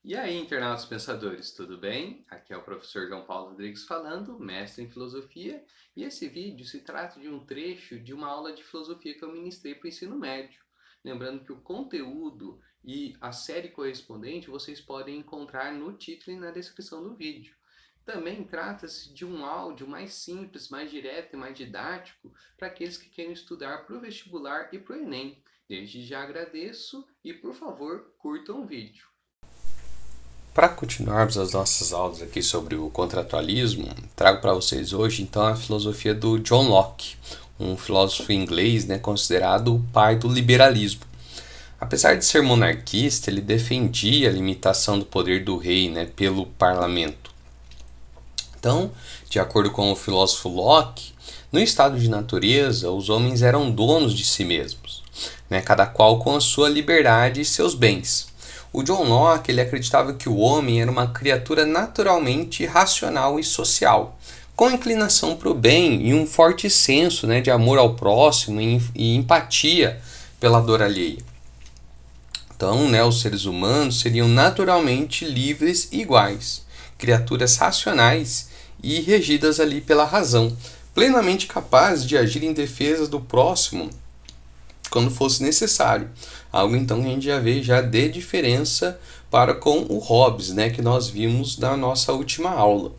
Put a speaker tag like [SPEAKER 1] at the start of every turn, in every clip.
[SPEAKER 1] E aí, internautas pensadores, tudo bem? Aqui é o professor João Paulo Rodrigues falando, mestre em filosofia, e esse vídeo se trata de um trecho de uma aula de filosofia que eu ministrei para o ensino médio. Lembrando que o conteúdo e a série correspondente vocês podem encontrar no título e na descrição do vídeo. Também trata-se de um áudio mais simples, mais direto e mais didático para aqueles que querem estudar para o vestibular e para o Enem. Desde já agradeço e, por favor, curtam o vídeo.
[SPEAKER 2] Para continuarmos as nossas aulas aqui sobre o contratualismo, trago para vocês hoje então a filosofia do John Locke, um filósofo inglês, considerado o pai do liberalismo. Apesar de ser monarquista, ele defendia a limitação do poder do rei, pelo parlamento. Então, de acordo com o filósofo Locke, no estado de natureza, os homens eram donos de si mesmos, cada qual com a sua liberdade e seus bens. O John Locke ele acreditava que o homem era uma criatura naturalmente racional e social, com inclinação para o bem e um forte senso de amor ao próximo e empatia pela dor alheia. Então, os seres humanos seriam naturalmente livres e iguais, criaturas racionais e regidas ali pela razão, plenamente capazes de agir em defesa do próximo quando fosse necessário. Algo então que a gente já vê já de diferença para com o Hobbes, que nós vimos na nossa última aula.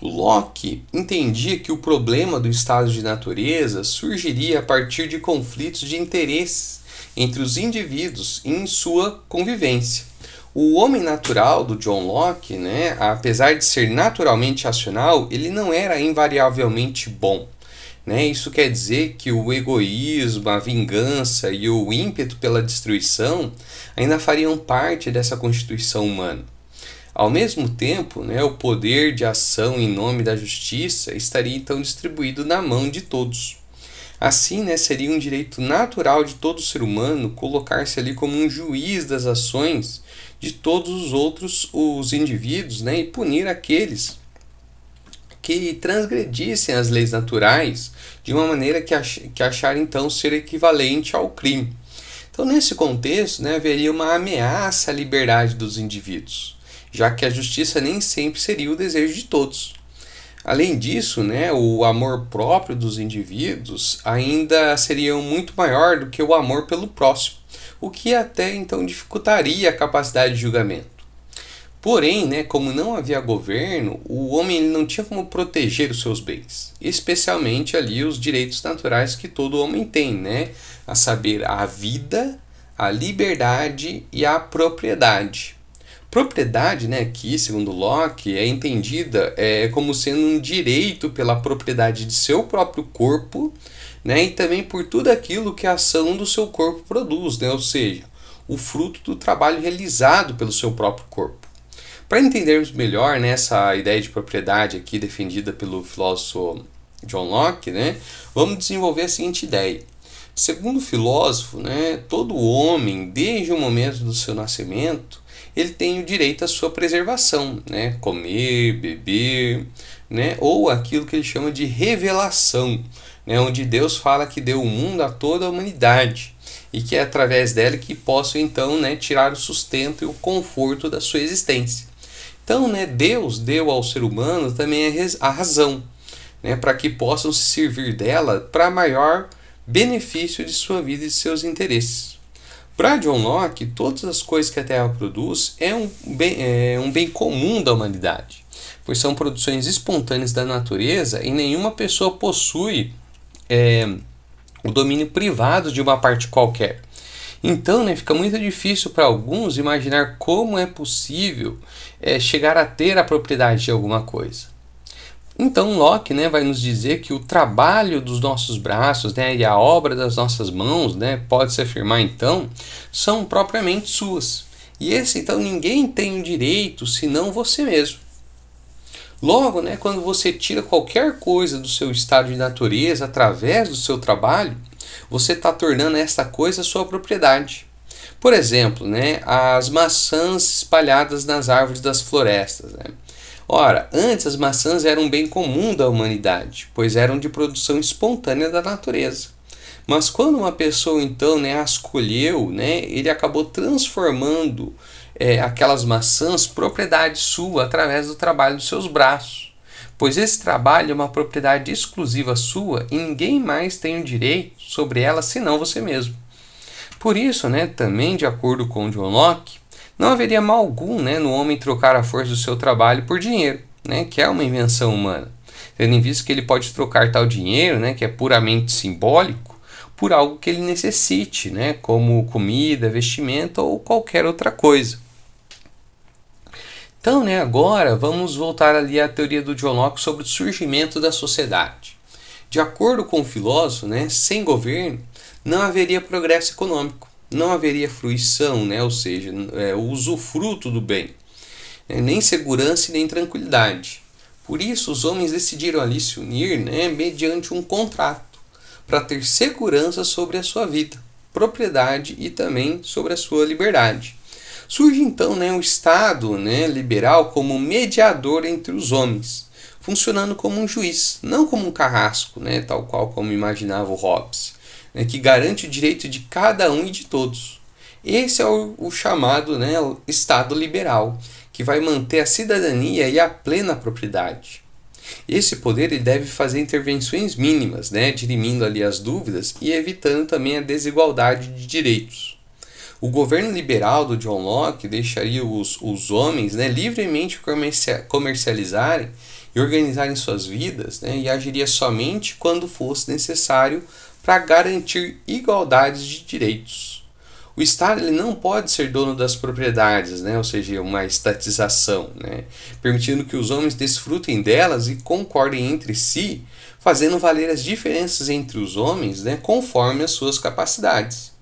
[SPEAKER 2] Locke entendia que o problema do estado de natureza surgiria a partir de conflitos de interesses entre os indivíduos em sua convivência. O homem natural do John Locke, apesar de ser naturalmente racional, ele não era invariavelmente bom. Isso quer dizer que o egoísmo, a vingança e o ímpeto pela destruição ainda fariam parte dessa constituição humana. Ao mesmo tempo, o poder de ação em nome da justiça estaria então distribuído na mão de todos. Assim, seria um direito natural de todo ser humano colocar-se ali como um juiz das ações de todos os outros os indivíduos, e punir aqueles que transgredissem as leis naturais de uma maneira que achar então ser equivalente ao crime. Então, nesse contexto, haveria uma ameaça à liberdade dos indivíduos, já que a justiça nem sempre seria o desejo de todos. Além disso, o amor próprio dos indivíduos ainda seria muito maior do que o amor pelo próximo, o que até então dificultaria a capacidade de julgamento. Porém, como não havia governo, o homem ele não tinha como proteger os seus bens, especialmente ali os direitos naturais que todo homem tem, a saber, a vida, a liberdade e a propriedade. Propriedade, aqui, segundo Locke, é entendida como sendo um direito pela propriedade de seu próprio corpo, e também por tudo aquilo que a ação do seu corpo produz, ou seja, o fruto do trabalho realizado pelo seu próprio corpo. Para entendermos melhor essa ideia de propriedade aqui defendida pelo filósofo John Locke, vamos desenvolver a seguinte ideia. Segundo o filósofo, todo homem, desde o momento do seu nascimento, ele tem o direito à sua preservação, comer, beber, ou aquilo que ele chama de revelação, onde Deus fala que deu o mundo a toda a humanidade e que é através dela que possam então tirar o sustento e o conforto da sua existência. Então, Deus deu ao ser humano também a razão, para que possam se servir dela para maior benefício de sua vida e de seus interesses. Para John Locke, todas as coisas que a Terra produz é um bem comum da humanidade, pois são produções espontâneas da natureza e nenhuma pessoa possui o domínio privado de uma parte qualquer. Então, fica muito difícil para alguns imaginar como é possível chegar a ter a propriedade de alguma coisa. Então, Locke vai nos dizer que o trabalho dos nossos braços e a obra das nossas mãos, pode-se afirmar então, são propriamente suas. E esse, então, ninguém tem o direito senão você mesmo. Logo, quando você tira qualquer coisa do seu estado de natureza através do seu trabalho, você está tornando essa coisa sua propriedade. Por exemplo, as maçãs espalhadas nas árvores das florestas. Ora, antes as maçãs eram um bem comum da humanidade, pois eram de produção espontânea da natureza. Mas quando uma pessoa então as colheu, ele acabou transformando aquelas maçãs propriedade sua através do trabalho dos seus braços, pois esse trabalho é uma propriedade exclusiva sua e ninguém mais tem o direito sobre ela senão você mesmo. Por isso, também de acordo com John Locke, não haveria mal algum no homem trocar a força do seu trabalho por dinheiro, que é uma invenção humana, tendo em vista que ele pode trocar tal dinheiro, que é puramente simbólico, por algo que ele necessite, como comida, vestimenta ou qualquer outra coisa. Então, agora vamos voltar ali à teoria do John Locke sobre o surgimento da sociedade. De acordo com o filósofo, sem governo não haveria progresso econômico, não haveria fruição, ou seja, o usufruto do bem, nem segurança e nem tranquilidade. Por isso, os homens decidiram ali se unir mediante um contrato, para ter segurança sobre a sua vida, propriedade e também sobre a sua liberdade. Surge então o Estado liberal como mediador entre os homens, funcionando como um juiz, não como um carrasco, tal qual como imaginava o Hobbes, que garante o direito de cada um e de todos. Esse é o chamado Estado liberal, que vai manter a cidadania e a plena propriedade. Esse poder ele deve fazer intervenções mínimas, dirimindo ali as dúvidas e evitando também a desigualdade de direitos. O governo liberal do John Locke deixaria os homens livremente comercializarem e organizarem suas vidas, e agiria somente quando fosse necessário para garantir igualdade de direitos. O Estado ele não pode ser dono das propriedades, ou seja, uma estatização, permitindo que os homens desfrutem delas e concordem entre si, fazendo valer as diferenças entre os homens conforme as suas capacidades.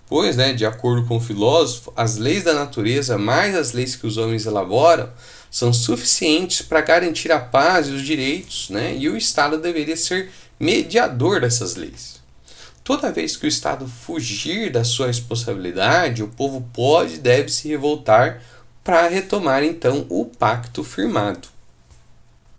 [SPEAKER 2] Pois, de acordo com o filósofo, as leis da natureza, mais as leis que os homens elaboram, são suficientes para garantir a paz e os direitos, e o Estado deveria ser mediador dessas leis. Toda vez que o Estado fugir da sua responsabilidade, o povo pode e deve se revoltar para retomar então o pacto firmado.